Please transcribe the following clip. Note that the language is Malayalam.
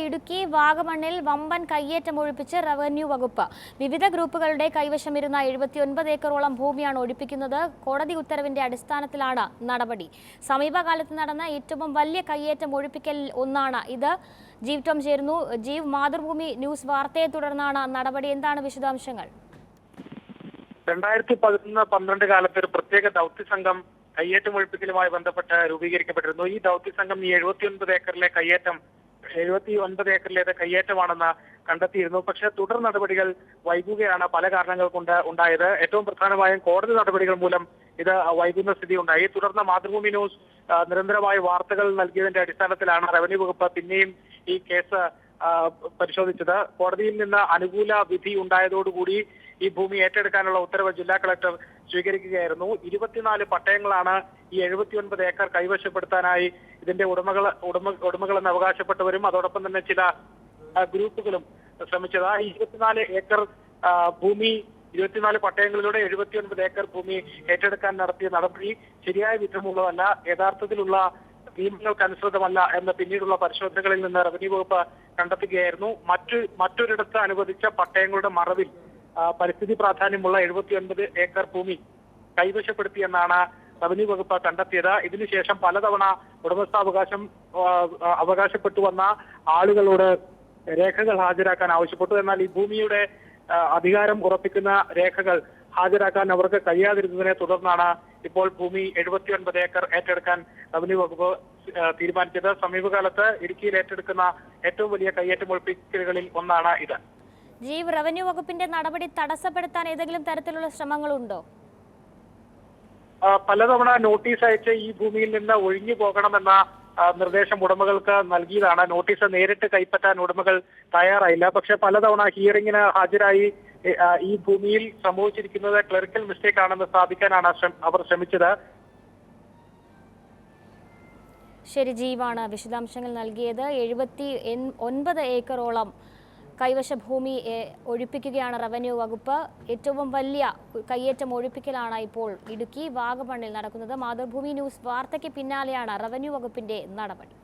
ഇടുക്കി വാഗമണ്ണിൽ വമ്പൻ കയ്യേറ്റം ഒഴിപ്പിച്ച് റവന്യൂ വകുപ്പ്. വിവിധ ഗ്രൂപ്പുകളുടെ കൈവശമിരുന്ന 79 ഏക്കറോളം ഭൂമിയാണ് ഒഴിപ്പിക്കുന്നത്. കോടതി ഉത്തരവിന്റെ അടിസ്ഥാനത്തിലാണ് നടപടി. സമീപകാലത്ത് നടന്ന ഏറ്റവും വലിയ കയ്യേറ്റം ഒഴിപ്പിക്കൽ ഒന്നാണ് ഇത്. ജീവ് ടോം ചേരുന്നു. ജീവ്, മാതൃഭൂമി ന്യൂസ് വാർത്തയെ തുടർന്നാണ് നടപടി. എന്താണ് വിശദാംശങ്ങൾ? 2011-12 കാലത്ത് ഒരു പ്രത്യേക ദൗത്യസംഘം കയ്യേറ്റം ഒഴിപ്പിക്കലുമായി ബന്ധപ്പെട്ട് രൂപീകരിക്കപ്പെട്ടിരുന്നു. ഈ ദൗത്യസംഘം ഈ 79 ഏക്കറിലേത് കയ്യേറ്റമാണെന്ന് കണ്ടെത്തിയിരുന്നു. പക്ഷേ തുടർ നടപടികൾ വൈകുകയാണ് പല കാരണങ്ങൾ കൊണ്ട് ഉണ്ടായത്. ഏറ്റവും പ്രധാനമായും കോടതി നടപടികൾ മൂലം ഇത് വൈകുന്ന സ്ഥിതി ഉണ്ടായി. തുടർന്ന് മാതൃഭൂമി ന്യൂസ് നിരന്തരമായ വാർത്തകൾ നൽകിയതിന്റെ അടിസ്ഥാനത്തിലാണ് റവന്യൂ വകുപ്പ് പിന്നെയും ഈ കേസ് പരിശോധിച്ചത്. കോടതിയിൽ നിന്ന് അനുകൂല വിധി ഉണ്ടായതോടുകൂടി ഈ ഭൂമി ഏറ്റെടുക്കാനുള്ള ഉത്തരവ് ജില്ലാ കളക്ടർ സ്വീകരിക്കുകയായിരുന്നു. 24 പട്ടയങ്ങളാണ് ഈ 79 ഏക്കർ കൈവശപ്പെടുത്താനായി ഇതിന്റെ ഉടമകളെന്ന് അവകാശപ്പെട്ടവരും അതോടൊപ്പം തന്നെ ചില ഗ്രൂപ്പുകളും ശ്രമിച്ചത്. ഈ 24 ഏക്കർ ഭൂമി 24 പട്ടയങ്ങളിലൂടെ 79 ഏക്കർ ഭൂമി ഏറ്റെടുക്കാൻ നടത്തിയ നടപടി ശരിയായ വിധമുള്ളതല്ല, യഥാർത്ഥത്തിലുള്ള നിയമങ്ങൾക്കനുസൃതമല്ല എന്ന് പിന്നീടുള്ള പരിശോധനകളിൽ നിന്ന് റവന്യൂ വകുപ്പ് കണ്ടെത്തുകയായിരുന്നു. മറ്റൊരിടത്ത് അനുവദിച്ച പട്ടയങ്ങളുടെ മറവിൽ പരിസ്ഥിതി പ്രാധാന്യമുള്ള 79 ഏക്കർ ഭൂമി കൈവശപ്പെടുത്തിയെന്നാണ് റവന്യൂ വകുപ്പ് കണ്ടെത്തിയത്. ഇതിനുശേഷം പലതവണ ഉടമസ്ഥാവകാശം അവകാശപ്പെട്ടു വന്ന ആളുകളോട് രേഖകൾ ഹാജരാക്കാൻ ആവശ്യപ്പെട്ടു. എന്നാൽ ഈ ഭൂമിയുടെ അധികാരം ഉറപ്പിക്കുന്ന രേഖകൾ ഹാജരാക്കാൻ അവർക്ക് കഴിയാതിരുന്നതിനെ തുടർന്നാണ് ഇപ്പോൾ ഭൂമി 79 ഏക്കർ ഏറ്റെടുക്കാൻ റവന്യൂ വകുപ്പ് തീരുമാനിച്ചത്. സമീപകാലത്ത് ഇടുക്കിയിൽ ഏറ്റെടുക്കുന്ന ഏറ്റവും വലിയ കയ്യേറ്റം ഒഴിപ്പിക്കലുകളിൽ ഒന്നാണ് ഇത്. ജീവ്, റവന്യൂ വകുപ്പിന്റെ നടപടി തടസ്സപ്പെടുത്താൻ ഏതെങ്കിലും തരത്തിലുള്ള ശ്രമങ്ങളുണ്ടോ? പലതവണ നോട്ടീസ് അയച്ച് ഈ ഭൂമിയിൽ നിന്ന് ഒഴിഞ്ഞു പോകണമെന്ന നിർദ്ദേശം ഉടമകൾക്ക് നൽകിയതാണ്. നോട്ടീസ് നേരിട്ട് കൈപ്പറ്റാൻ ഉടമകൾ തയ്യാറായില്ല. പക്ഷെ പലതവണ ഹിയറിംഗിന് ഹാജരായി ഈ ഭൂമിയിൽ സംഭവിച്ചിരിക്കുന്നത് ക്ലറിക്കൽ മിസ്റ്റേക്ക് ആണെന്ന് സ്ഥാപിക്കാനാണ് അവർ ശ്രമിച്ചത്. ശരി, ജീവാണ് വിശദാംശങ്ങൾ നൽകിയത്. 79 ഏക്കറോളം കൈവശ ഭൂമി ഒഴിപ്പിക്കുകയാണ് റവന്യൂ വകുപ്പ്. ഏറ്റവും വലിയ കയ്യേറ്റം ഒഴിപ്പിക്കലാണ് ഇപ്പോൾ ഇടുക്കി വാഗമണ്ണിൽ നടക്കുന്നത്. മാതൃഭൂമി ന്യൂസ് വാർത്തയ്ക്ക് പിന്നാലെയാണ് റവന്യൂ വകുപ്പിന്റെ നടപടി.